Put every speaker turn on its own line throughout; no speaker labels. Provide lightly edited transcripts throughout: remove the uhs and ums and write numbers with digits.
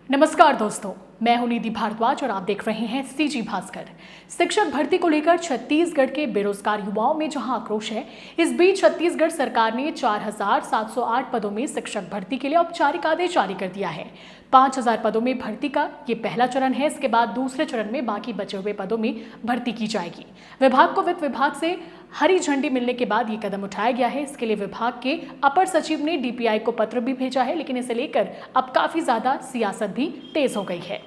नमस्कार दोस्तों, मैं हूं निधि भारद्वाज और आप देख रहे हैं सीजी भास्कर। शिक्षक भर्ती को लेकर छत्तीसगढ़ के बेरोजगार युवाओं में जहां आक्रोश है, इस बीच छत्तीसगढ़ सरकार ने 4,708 पदों में शिक्षक भर्ती के लिए औपचारिक आदेश जारी कर दिया है। 5,000 पदों में भर्ती का ये पहला चरण है। इसके बाद दूसरे चरण में बाकी बचे हुए पदों में भर्ती की जाएगी। विभाग को वित्त विभाग से हरी झंडी मिलने के बाद ये कदम उठाया गया है। इसके लिए विभाग के अपर सचिव ने डीपीआई को पत्र भी भेजा है, लेकिन इसे लेकर अब काफी ज्यादा सियासत भी तेज हो गई है।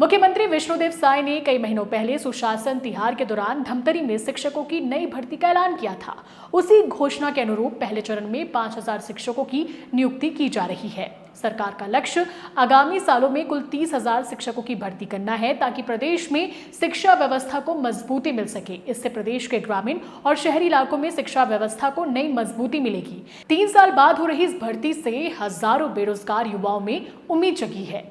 मुख्यमंत्री विष्णुदेव साय ने कई महीनों पहले सुशासन तिहार के दौरान धमतरी में शिक्षकों की नई भर्ती का ऐलान किया था। उसी घोषणा के अनुरूप पहले चरण में 5,000 शिक्षकों की नियुक्ति की जा रही है। सरकार का लक्ष्य आगामी सालों में कुल 30,000 शिक्षकों की भर्ती करना है, ताकि प्रदेश में शिक्षा व्यवस्था को मजबूती मिल सके। इससे प्रदेश के ग्रामीण और शहरी इलाकों में शिक्षा व्यवस्था को नई मजबूती मिलेगी। 3 साल बाद हो रही इस भर्ती से हजारों बेरोजगार युवाओं में उम्मीद जगी है।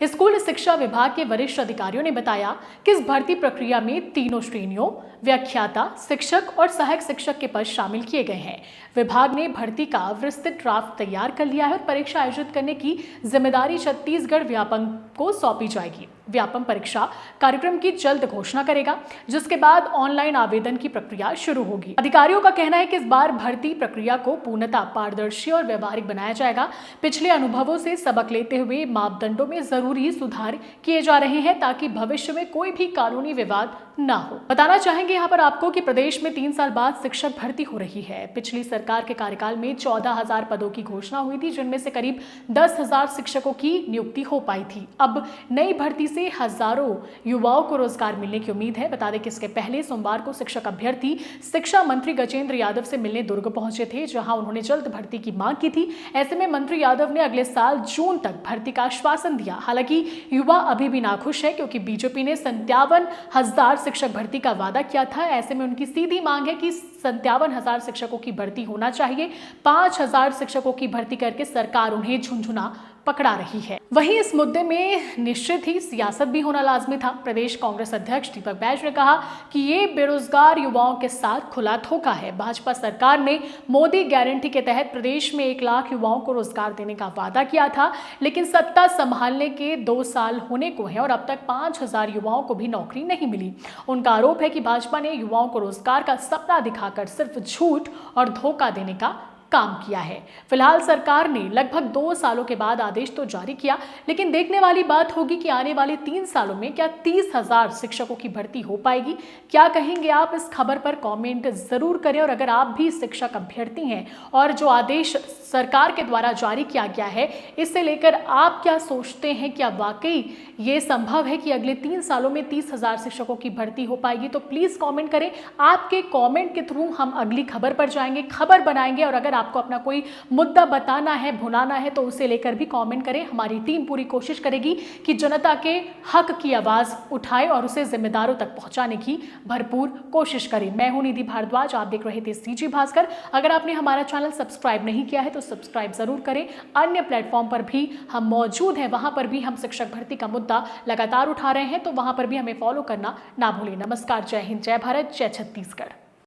स्कूल शिक्षा विभाग के वरिष्ठ अधिकारियों ने बताया कि इस भर्ती प्रक्रिया में तीनों श्रेणियों व्याख्याता, शिक्षक और सहायक शिक्षक के पद शामिल किए गए हैं। विभाग ने भर्ती का विस्तृत ड्राफ्ट तैयार कर लिया है और परीक्षा आयोजित करने की जिम्मेदारी छत्तीसगढ़ व्यापम को सौंपी जाएगी। व्यापम परीक्षा कार्यक्रम की जल्द घोषणा करेगा, जिसके बाद ऑनलाइन आवेदन की प्रक्रिया शुरू होगी। अधिकारियों का कहना है कि इस बार भर्ती प्रक्रिया को पूर्णतः पारदर्शी और व्यवहारिक बनाया जाएगा। पिछले अनुभवों से सबक लेते हुए मापदंडों में जरूरी सुधार किए जा रहे हैं, ताकि भविष्य में कोई भी कानूनी विवाद ना हो। बताना चाहेंगे यहाँ पर आपको कि प्रदेश में 3 साल बाद शिक्षक भर्ती हो रही है। पिछली सरकार के कार्यकाल में 14,000 पदों की घोषणा हुई थी, जिनमें से करीब 10,000 शिक्षकों की नियुक्ति हो पाई थी। अब नई भर्ती से हजारों युवाओं को रोजगार मिलने की उम्मीद है। बता दें कि इसके पहले सोमवार को शिक्षक अभ्यर्थी शिक्षा मंत्री गजेंद्र यादव से मिलने दुर्ग पहुंचे थे, जहां उन्होंने जल्द भर्ती की मांग की थी। ऐसे में मंत्री यादव ने अगले साल जून तक भर्ती का आश्वासन दिया। हालांकि युवा अभी भी नाखुश है, क्योंकि बीजेपी ने 57,000 शिक्षक भर्ती का वादा किया था। ऐसे में उनकी सीधी मांग है कि 57,000 शिक्षकों की भर्ती होना चाहिए। 5,000 शिक्षकों की भर्ती करके सरकार उन्हें झुंझुना पकड़ा रही है। वहीं इस मुद्दे में निश्चित ही सियासत भी होना लाजमी था। प्रदेश कांग्रेस अध्यक्ष दीपक बैज ने कहा कि ये बेरोजगार युवाओं के साथ खुला धोखा है। भाजपा सरकार ने मोदी गारंटी के तहत प्रदेश में 1 लाख युवाओं को रोजगार देने का वादा किया था, लेकिन सत्ता संभालने के 2 साल होने को है और अब तक 5,000 युवाओं को भी नौकरी नहीं मिली। उनका आरोप है कि भाजपा ने युवाओं को रोजगार का सपना दिखाकर सिर्फ झूठ और धोखा देने का काम किया है। फिलहाल सरकार ने लगभग 2 सालों के बाद आदेश तो जारी किया, लेकिन देखने वाली बात होगी कि आने वाले 3 सालों में क्या 30,000 शिक्षकों की भर्ती हो पाएगी। क्या कहेंगे आप? इस खबर पर कमेंट जरूर करें। और अगर आप भी शिक्षक अभ्यर्थी हैं और जो आदेश सरकार के द्वारा जारी किया गया है, इससे लेकर आप क्या सोचते हैं? क्या वाकई ये संभव है कि अगले 3 सालों में 30,000 शिक्षकों की भर्ती हो पाएगी? तो प्लीज कमेंट करें। आपके कमेंट के थ्रू हम अगली खबर पर जाएंगे, खबर बनाएंगे। और अगर आपको अपना कोई मुद्दा बताना है, भुनाना है, तो उसे लेकर भी कमेंट करें। हमारी टीम पूरी कोशिश करेगी कि जनता के हक की आवाज उठाए और उसे जिम्मेदारों तक पहुंचाने की भरपूर कोशिश करें। मैं हूं निधि भारद्वाज, आप देख रहे थे सीजी भास्कर। अगर आपने हमारा चैनल सब्सक्राइब नहीं किया है तो सब्सक्राइब जरूर करें। अन्य प्लेटफॉर्म पर भी हम मौजूद हैं, वहां पर भी हम शिक्षक भर्ती का मुद्दा लगातार उठा रहे हैं, तो वहां पर भी हमें फॉलो करना ना भूलें। नमस्कार, जय हिंद, जय भारत, जय छत्तीसगढ़।